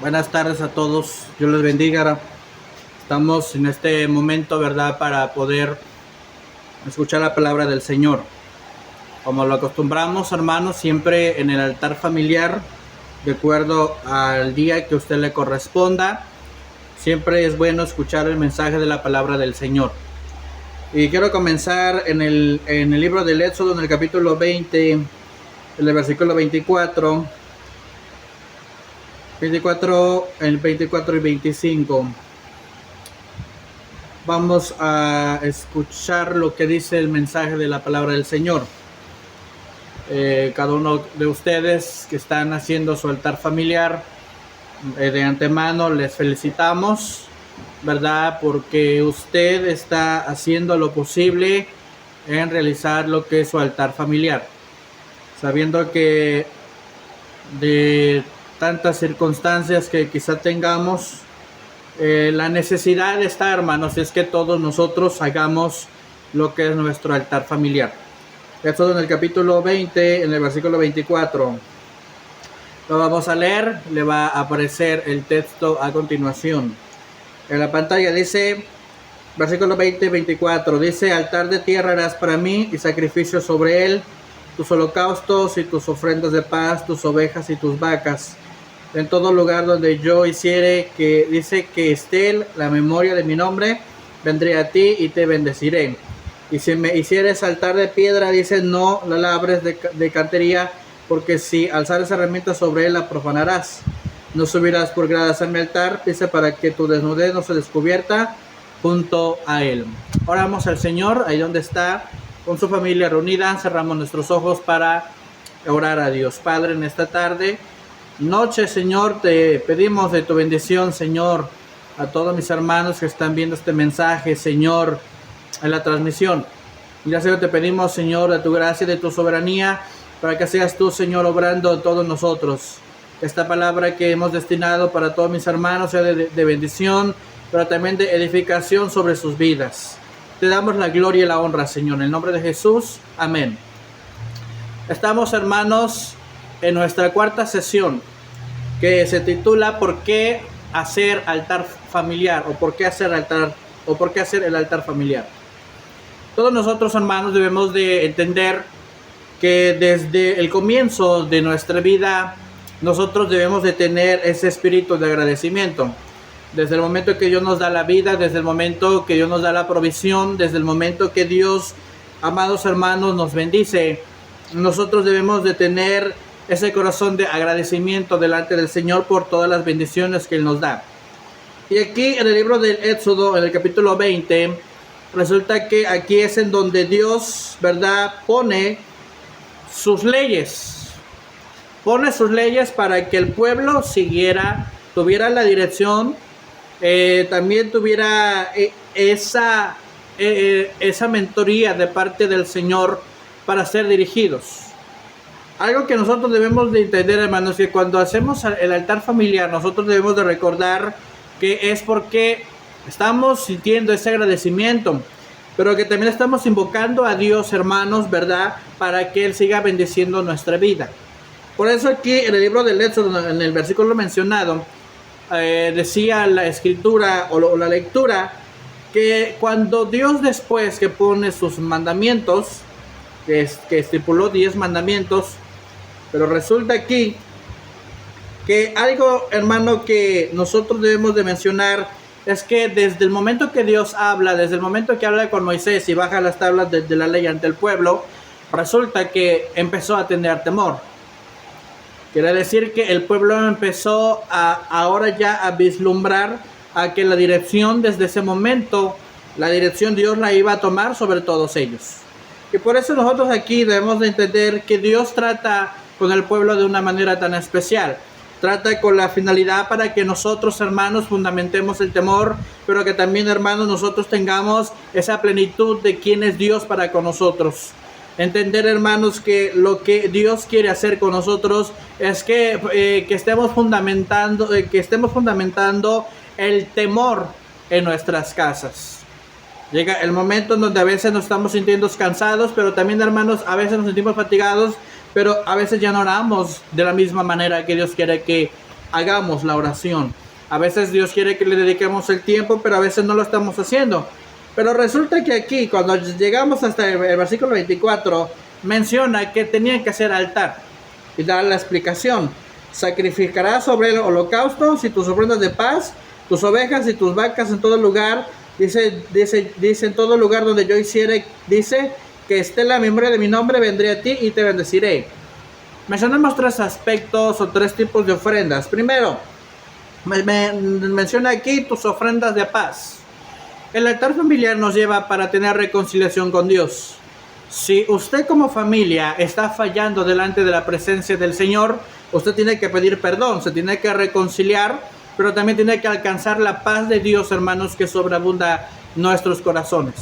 Buenas tardes a todos, Dios les bendiga. Estamos en este momento, ¿verdad?, para poder escuchar la palabra del Señor. Como lo acostumbramos, hermanos, siempre en el altar familiar, de acuerdo al día que a usted le corresponda, siempre es bueno escuchar el mensaje de la palabra del Señor. Y quiero comenzar en el libro del Éxodo, en el capítulo 20, en el versículo 24 y 25. Vamos a escuchar lo que dice el mensaje de la palabra del Señor. Cada uno de ustedes que están haciendo su altar familiar, de antemano les felicitamos, ¿verdad? Porque usted está haciendo lo posible en realizar lo que es su altar familiar, sabiendo que de tantas circunstancias que quizá tengamos, la necesidad está, hermanos, es que todos nosotros hagamos lo que es nuestro altar familiar. Esto en el capítulo 20, en el versículo 24. Lo vamos a leer, le va a aparecer el texto a continuación. En la pantalla dice, versículo 20-24, dice: altar de tierra harás para mí y sacrificio sobre él, tus holocaustos y tus ofrendas de paz, tus ovejas y tus vacas. En todo lugar donde yo hiciere que dice que esté la memoria de mi nombre, vendré a ti y te bendeciré. Y si me hicieres altar de piedra, dice, no la labres de cantería, porque si alzares herramientas sobre él, la profanarás. No subirás por gradas a mi altar, dice, para que tu desnudez no se descubierta junto a él. Oramos al Señor, ahí donde está, con su familia reunida. Cerramos nuestros ojos para orar a Dios. Padre, en esta tarde, noche, Señor, te pedimos de tu bendición, Señor, a todos mis hermanos que están viendo este mensaje, Señor, en la transmisión. Ya, Señor, te pedimos, Señor, de tu gracia y de tu soberanía, para que seas tú, Señor, obrando en todos nosotros. Esta palabra que hemos destinado para todos mis hermanos sea de bendición, pero también de edificación sobre sus vidas. Te damos la gloria y la honra, Señor, en el nombre de Jesús. Amén. Estamos, hermanos, en nuestra cuarta sesión, que se titula ¿por qué hacer altar familiar? O ¿por qué hacer el altar familiar? Todos nosotros, hermanos, debemos de entender que desde el comienzo de nuestra vida nosotros debemos de tener ese espíritu de agradecimiento. Desde el momento que Dios nos da la vida, desde el momento que Dios nos da la provisión, desde el momento que Dios, amados hermanos, nos bendice, nosotros debemos de tener ese corazón de agradecimiento delante del Señor por todas las bendiciones que Él nos da. Y aquí en el libro del Éxodo, en el capítulo 20, resulta que aquí es en donde Dios, ¿verdad?, pone sus leyes. Pone sus leyes para que el pueblo tuviera la dirección, también tuviera esa mentoría de parte del Señor para ser dirigidos. Algo que nosotros debemos de entender, hermanos, que cuando hacemos el altar familiar, nosotros debemos de recordar que es porque estamos sintiendo ese agradecimiento, pero que también estamos invocando a Dios, hermanos, ¿verdad?, para que Él siga bendiciendo nuestra vida. Por eso aquí en el libro del Éxodo, en el versículo mencionado, decía la escritura o la lectura, que cuando Dios, después que pone sus mandamientos, que estipuló 10 mandamientos, pero resulta aquí que algo, hermano, que nosotros debemos de mencionar es que desde el momento que Dios habla, desde el momento que habla con Moisés y baja las tablas de la ley ante el pueblo, resulta que empezó a tener temor. Quiere decir que el pueblo empezó ahora ya a vislumbrar a que la dirección desde ese momento, la dirección Dios la iba a tomar sobre todos ellos. Y por eso nosotros aquí debemos de entender que Dios trata con el pueblo de una manera tan especial. Trata con la finalidad para que nosotros, hermanos, fundamentemos el temor, pero que también, hermanos, nosotros tengamos esa plenitud de quién es Dios para con nosotros. Entender, hermanos, que lo que Dios quiere hacer con nosotros es que estemos fundamentando el temor en nuestras casas. Llega el momento en donde a veces nos estamos sintiendo cansados, pero también, hermanos, a veces nos sentimos fatigados, pero a veces ya no oramos de la misma manera que Dios quiere que hagamos la oración. A veces Dios quiere que le dediquemos el tiempo, pero a veces no lo estamos haciendo. Pero resulta que aquí, cuando llegamos hasta el versículo 24, menciona que tenían que hacer altar. Y da la explicación. Sacrificarás sobre el holocausto y tus ofrendas de paz, tus ovejas y tus vacas en todo lugar. Dice en todo lugar donde yo hiciere, dice que esté la memoria de mi nombre, vendré a ti y te bendeciré. Mencionamos 3 aspectos o 3 tipos de ofrendas. Primero, menciona aquí tus ofrendas de paz. El altar familiar nos lleva para tener reconciliación con Dios. Si usted como familia está fallando delante de la presencia del Señor, usted tiene que pedir perdón, se tiene que reconciliar, pero también tiene que alcanzar la paz de Dios, hermanos, que sobreabunda nuestros corazones.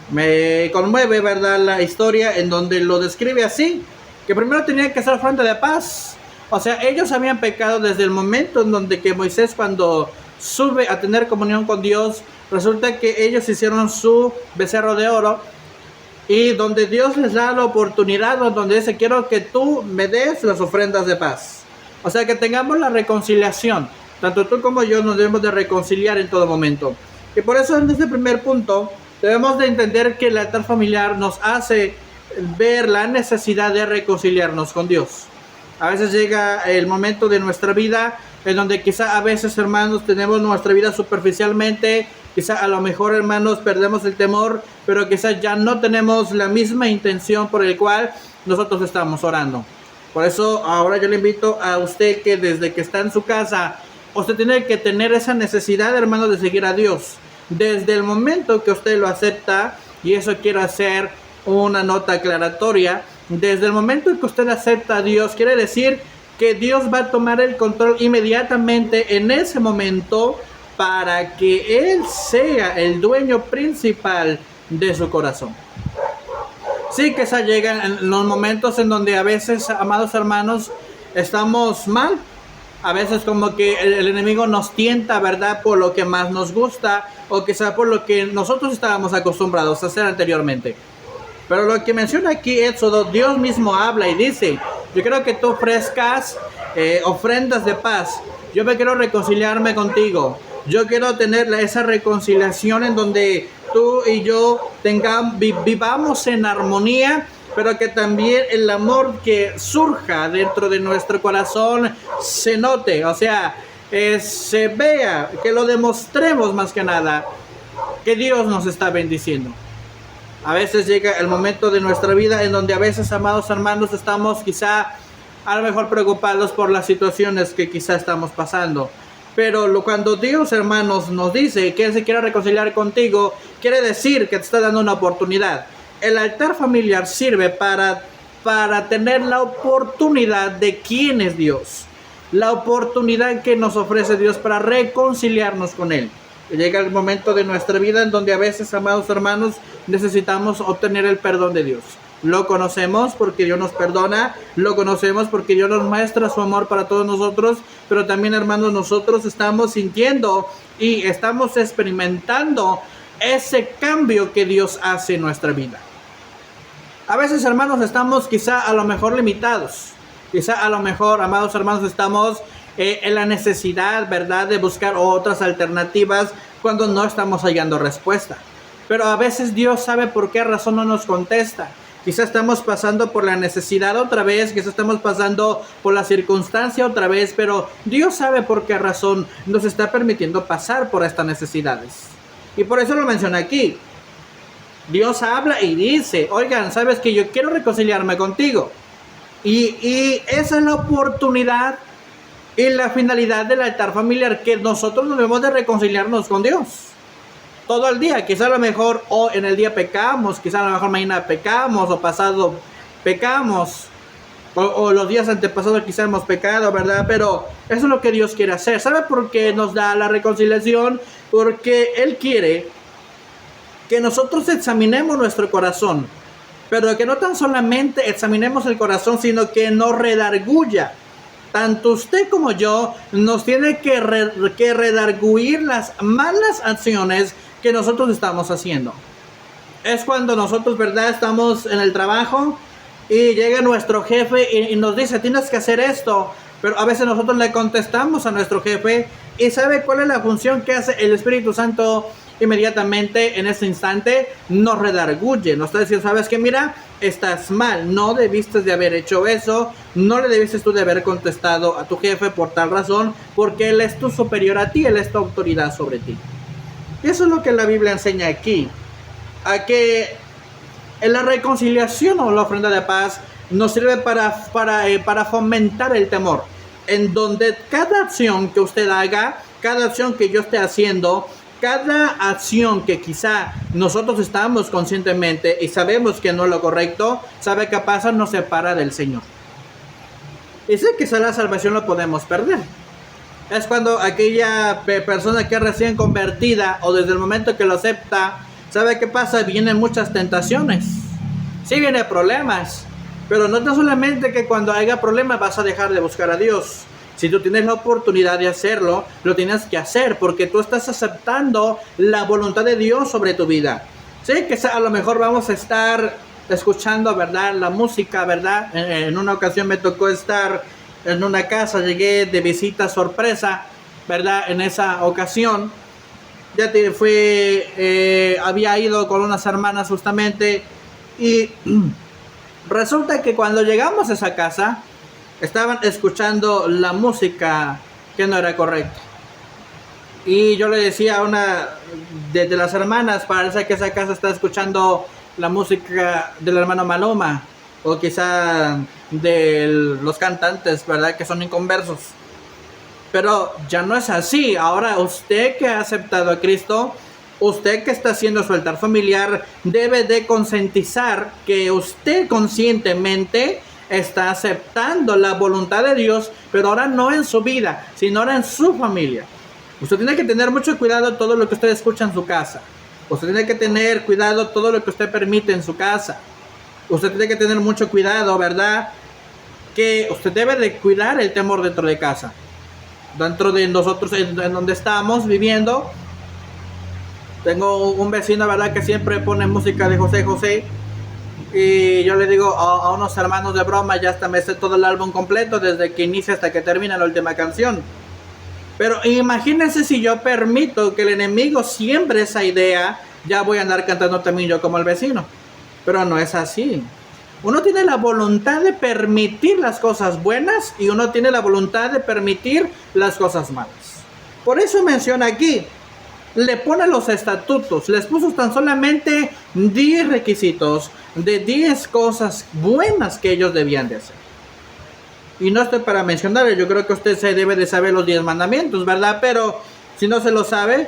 Me conmueve, ¿verdad?, la historia en donde lo describe así, que primero tenían que hacer ofrenda de paz. O sea, ellos habían pecado desde el momento en donde que Moisés, cuando sube a tener comunión con Dios, resulta que ellos hicieron su becerro de oro, y donde Dios les da la oportunidad, donde dice, quiero que tú me des las ofrendas de paz. O sea, que tengamos la reconciliación. Tanto tú como yo nos debemos de reconciliar en todo momento. Y por eso en este primer punto debemos de entender que el altar familiar nos hace ver la necesidad de reconciliarnos con Dios. A veces llega el momento de nuestra vida en donde quizá a veces, hermanos, tenemos nuestra vida superficialmente. Quizá a lo mejor, hermanos, perdemos el temor, pero quizá ya no tenemos la misma intención por el cual nosotros estamos orando. Por eso ahora yo le invito a usted que desde que está en su casa, usted tiene que tener esa necesidad, hermanos, de seguir a Dios. Desde el momento que usted lo acepta, y eso quiero hacer una nota aclaratoria, desde el momento en que usted acepta a Dios, quiere decir que Dios va a tomar el control inmediatamente en ese momento para que Él sea el dueño principal de su corazón. Sí, que se llegan en los momentos en donde a veces, amados hermanos, estamos mal. A veces como que el enemigo nos tienta, ¿verdad?, por lo que más nos gusta, o quizá por lo que nosotros estábamos acostumbrados a hacer anteriormente. Pero lo que menciona aquí Éxodo, Dios mismo habla y dice, yo quiero que tú ofrezcas ofrendas de paz. Yo me quiero reconciliarme contigo. Yo quiero tener esa reconciliación en donde tú y yo vivamos en armonía, pero que también el amor que surja dentro de nuestro corazón se note, o sea, se vea, que lo demostremos más que nada, que Dios nos está bendiciendo. A veces llega el momento de nuestra vida en donde a veces, amados hermanos, estamos quizá a lo mejor preocupados por las situaciones que quizá estamos pasando. Pero cuando Dios, hermanos, nos dice que Él se quiere reconciliar contigo, quiere decir que te está dando una oportunidad. El altar familiar sirve para tener la oportunidad de quién es Dios. La oportunidad que nos ofrece Dios para reconciliarnos con Él. Llega el momento de nuestra vida en donde a veces, amados hermanos, necesitamos obtener el perdón de Dios. Lo conocemos porque Dios nos perdona, lo conocemos porque Dios nos muestra su amor para todos nosotros, pero también, hermanos, nosotros estamos sintiendo y estamos experimentando ese cambio que Dios hace en nuestra vida. A veces, hermanos, estamos quizá a lo mejor limitados, quizá a lo mejor, amados hermanos, estamos en la necesidad, ¿verdad?, de buscar otras alternativas cuando no estamos hallando respuesta. Pero a veces Dios sabe por qué razón no nos contesta. Quizá estamos pasando por la necesidad otra vez, quizá estamos pasando por la circunstancia otra vez, pero Dios sabe por qué razón nos está permitiendo pasar por estas necesidades. Y por eso lo menciona aquí. Dios habla y dice, oigan, sabes que yo quiero reconciliarme contigo. Y esa es la oportunidad y la finalidad del altar familiar, que nosotros debemos de reconciliarnos con Dios. Todo el día, quizá a lo mejor o en el día pecamos, quizá a lo mejor mañana pecamos o pasado pecamos, o los días antepasados quizá hemos pecado, ¿verdad? Pero eso es lo que Dios quiere hacer. ¿Sabe por qué nos da la reconciliación? Porque Él quiere que nosotros examinemos nuestro corazón, pero que no tan solamente examinemos el corazón, sino que nos redarguya. Tanto usted como yo nos tiene que redarguir las malas acciones que nosotros estamos haciendo. Es cuando nosotros, ¿verdad?, estamos en el trabajo y llega nuestro jefe y nos dice, tienes que hacer esto, Pero a veces nosotros le contestamos a nuestro jefe y ¿sabe cuál es la función que hace el Espíritu Santo? Inmediatamente en ese instante nos redarguye, nos está diciendo, sabes que mira, estás mal, no debiste de haber hecho eso, no le debiste tú de haber contestado a tu jefe por tal razón, porque él es tu superior a ti, él es tu autoridad sobre ti. Y eso es lo que la Biblia enseña aquí, a que en la reconciliación o la ofrenda de paz nos sirve para fomentar el temor, en donde cada acción que usted haga, cada acción que yo esté haciendo, cada acción que quizá nosotros estamos conscientemente y sabemos que no es lo correcto, ¿sabe qué pasa? Nos separa del Señor. Y sé que la salvación lo podemos perder. Es cuando aquella persona que es recién convertida o desde el momento que lo acepta, ¿sabe qué pasa? Vienen muchas tentaciones. Sí vienen problemas, pero no tan solamente que cuando haya problemas vas a dejar de buscar a Dios. Si tú tienes la oportunidad de hacerlo, lo tienes que hacer porque tú estás aceptando la voluntad de Dios sobre tu vida. Sí, que a lo mejor vamos a estar escuchando, ¿verdad? La música, ¿verdad? En una ocasión me tocó estar en una casa, llegué de visita sorpresa, ¿verdad? En esa ocasión, había ido con unas hermanas justamente y resulta que cuando llegamos a esa casa, estaban escuchando la música que no era correcta. Y yo le decía a una de las hermanas, parece que esa casa está escuchando la música del hermano Maloma, o quizá de los cantantes, ¿verdad? Que son inconversos. Pero ya no es así. Ahora usted que ha aceptado a Cristo, usted que está haciendo su altar familiar, debe de concientizar que usted conscientemente está aceptando la voluntad de Dios, pero ahora no en su vida, sino ahora en su familia. Usted tiene que tener mucho cuidado todo lo que usted escucha en su casa. Usted tiene que tener cuidado todo lo que usted permite en su casa. Usted tiene que tener mucho cuidado, ¿verdad? Que usted debe de cuidar el temor dentro de casa. Dentro de nosotros, en donde estamos viviendo, tengo un vecino, ¿verdad? Que siempre pone música de José José. Y yo le digo a unos hermanos de broma, ya hasta me sé todo el álbum completo, desde que inicia hasta que termina la última canción. Pero imagínense si yo permito que el enemigo siembre esa idea, ya voy a andar cantando también yo como el vecino. Pero no es así. Uno tiene la voluntad de permitir las cosas buenas y uno tiene la voluntad de permitir las cosas malas. Por eso menciona aquí, le pone los estatutos, les puso tan solamente 10 requisitos de 10 cosas buenas que ellos debían de hacer. Y no estoy para mencionarle, yo creo que usted se debe de saber los 10 mandamientos, ¿verdad? Pero si no se lo sabe,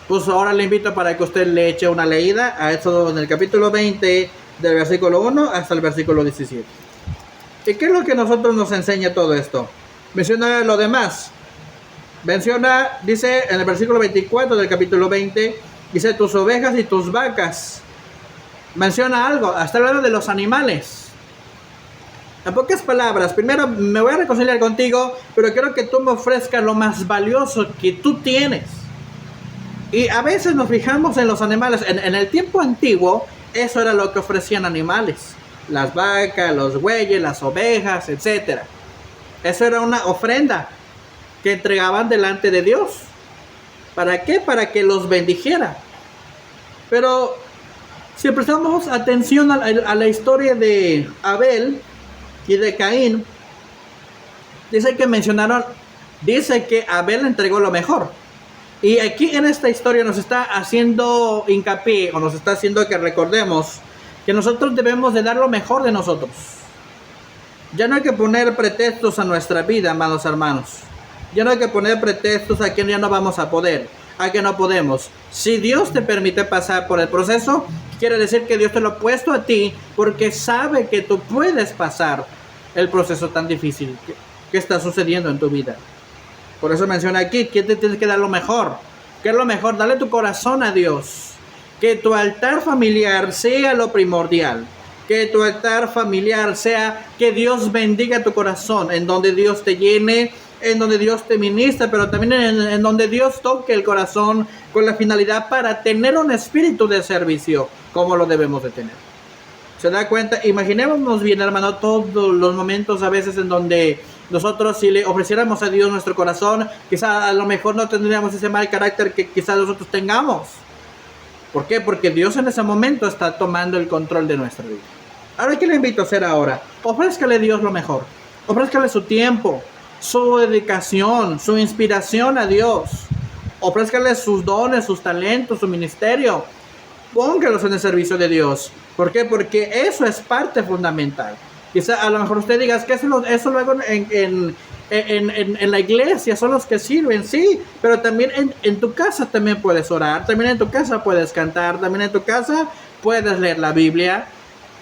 pues ahora le invito para que usted le eche una leída a eso en el capítulo 20, del versículo 1 hasta el versículo 17. ¿Y qué es lo que nosotros nos enseña todo esto? Menciona lo demás. Menciona, dice en el versículo 24 del capítulo 20, dice tus ovejas y tus vacas. Menciona algo, está hablando de los animales. En pocas palabras, primero me voy a reconciliar contigo, pero quiero que tú me ofrezcas lo más valioso que tú tienes. Y a veces nos fijamos en los animales. En el tiempo antiguo, eso era lo que ofrecían animales. Las vacas, los bueyes, las ovejas, etc. Eso era una ofrenda que entregaban delante de Dios. ¿Para qué? Para que los bendijera. Pero si prestamos atención a la historia de Abel y de Caín, dice que Abel entregó lo mejor. Y aquí en esta historia nos está haciendo hincapié, o nos está haciendo que recordemos que nosotros debemos de dar lo mejor de nosotros. Ya no hay que poner pretextos a nuestra vida, amados hermanos. Ya no hay que poner pretextos a que ya no vamos a poder, a que no podemos. Si Dios te permite pasar por el proceso, quiere decir que Dios te lo ha puesto a ti porque sabe que tú puedes pasar el proceso tan difícil que está sucediendo en tu vida. Por eso menciona aquí que te tienes que dar lo mejor. ¿Qué es lo mejor? Dale tu corazón a Dios. Que tu altar familiar sea lo primordial. Que tu altar familiar sea que Dios bendiga tu corazón, en donde Dios te llene, en donde Dios te ministra, pero también en donde Dios toque el corazón con la finalidad para tener un espíritu de servicio, como lo debemos de tener. ¿Se da cuenta? Imaginémonos bien, hermano, todos los momentos a veces en donde Nosotros, si le ofreciéramos a Dios nuestro corazón, quizá a lo mejor no tendríamos ese mal carácter que quizá nosotros tengamos. ¿Por qué? Porque Dios en ese momento está tomando el control de nuestra vida. Ahora, ¿qué le invito a hacer ahora? Ofrézcale a Dios lo mejor. Ofrézcale su tiempo, su dedicación, su inspiración a Dios. Ofrézcale sus dones, sus talentos, su ministerio. Póngalos en el servicio de Dios. ¿Por qué? Porque eso es parte fundamental. Quizá a lo mejor usted diga, es que eso lo hago en la iglesia, son los que sirven, sí, pero también en tu casa también puedes orar, también en tu casa puedes cantar, también en tu casa puedes leer la Biblia.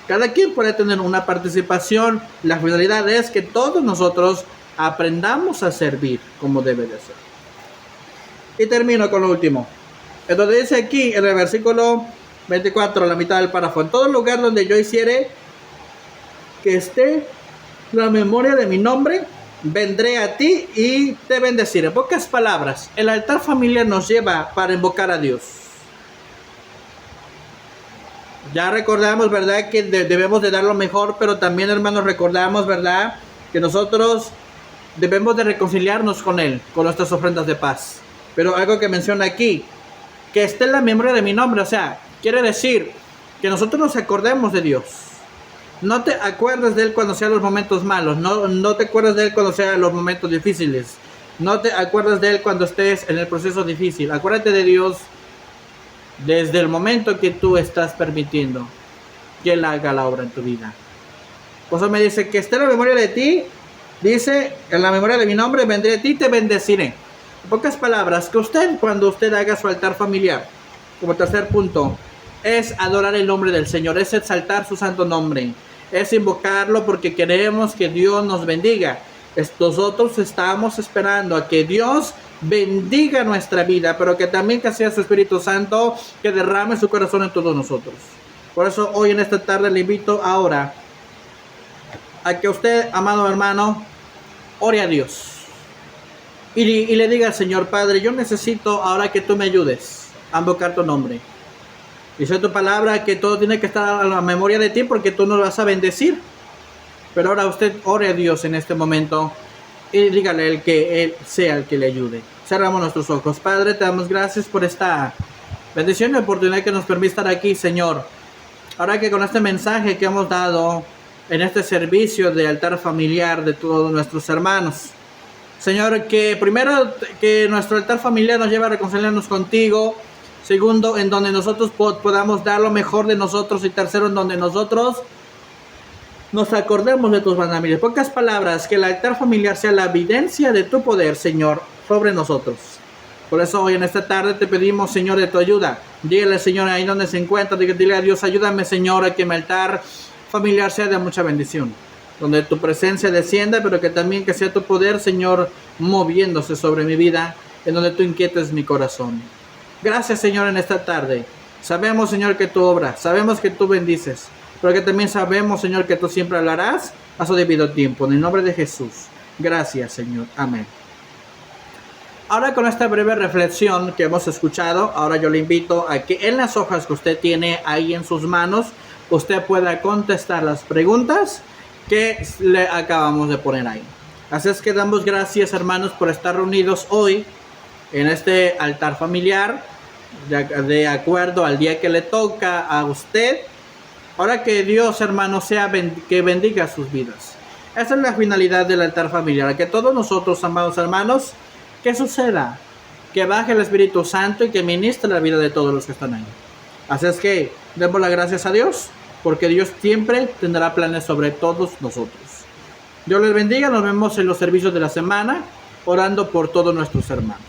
Cada quien puede tener una participación. La finalidad es que todos nosotros aprendamos a servir como debe de ser. Y termino con lo último. Entonces dice aquí en el versículo 24, la mitad del párrafo: en todo lugar donde yo hiciere que esté la memoria de mi nombre, vendré a ti y te bendeciré. En pocas palabras, el altar familiar nos lleva para invocar a Dios. Ya recordamos, ¿verdad?, que debemos de dar lo mejor, pero también, hermanos, recordamos, ¿verdad?, que nosotros debemos de reconciliarnos con Él, con nuestras ofrendas de paz. Pero algo que menciona aquí, que esté en la memoria de mi nombre, o sea, quiere decir que nosotros nos acordemos de Dios. No te acuerdes de Él cuando sean los momentos malos, no te acuerdes de Él cuando sean los momentos difíciles, no te acuerdes de Él cuando estés en el proceso difícil. Acuérdate de Dios desde el momento que tú estás permitiendo que Él haga la obra en tu vida. Por eso me dice que esté en la memoria de ti, dice, en la memoria de mi nombre vendré a ti y te bendeciré. En pocas palabras, que usted, cuando usted haga su altar familiar, como tercer punto, es adorar el nombre del Señor, es exaltar su santo nombre, es invocarlo porque queremos que Dios nos bendiga. Nosotros estamos esperando a que Dios bendiga nuestra vida, pero que también que sea su Espíritu Santo que derrame su corazón en todos nosotros. Por eso hoy en esta tarde le invito ahora a que usted, amado hermano, ore a Dios y le diga al Señor: Padre, yo necesito ahora que tú me ayudes a invocar tu nombre. Dice tu palabra que todo tiene que estar a la memoria de ti porque tú nos vas a bendecir. Pero ahora usted ore a Dios en este momento y dígale a Él que Él sea el que le ayude. Cerramos nuestros ojos. Padre, te damos gracias por esta bendición y oportunidad que nos permite estar aquí, Señor. Ahora que con este mensaje que hemos dado en este servicio de altar familiar de todos nuestros hermanos, Señor, que primero que nuestro altar familiar nos lleve a reconciliarnos contigo. Segundo, en donde nosotros podamos dar lo mejor de nosotros. Y tercero, en donde nosotros nos acordemos de tus mandamientos. En pocas palabras, que el altar familiar sea la evidencia de tu poder, Señor, sobre nosotros. Por eso hoy en esta tarde te pedimos, Señor, de tu ayuda. Dígale, Señor, ahí donde se encuentra, dile a Dios: ayúdame, Señor, a que mi altar familiar sea de mucha bendición, donde tu presencia descienda, pero que también que sea tu poder, Señor, moviéndose sobre mi vida, en donde tú inquietes mi corazón. Gracias, Señor, en esta tarde. Sabemos, Señor, que tú obras, sabemos que tú bendices, pero que también sabemos, Señor, que tú siempre hablarás a su debido tiempo. En el nombre de Jesús. Gracias, Señor. Amén. Ahora, con esta breve reflexión que hemos escuchado, ahora yo le invito a que en las hojas que usted tiene ahí en sus manos, usted pueda contestar las preguntas que le acabamos de poner ahí. Así es que damos gracias, hermanos, por estar reunidos hoy en este altar familiar, de acuerdo al día que le toca a usted. Ahora que Dios, hermanos, que bendiga sus vidas. Esa es la finalidad del altar familiar, que todos nosotros, amados hermanos, que suceda, que baje el Espíritu Santo y que ministre la vida de todos los que están ahí. Así es que demos las gracias a Dios, porque Dios siempre tendrá planes sobre todos nosotros. Dios les bendiga, nos vemos en los servicios de la semana, orando por todos nuestros hermanos.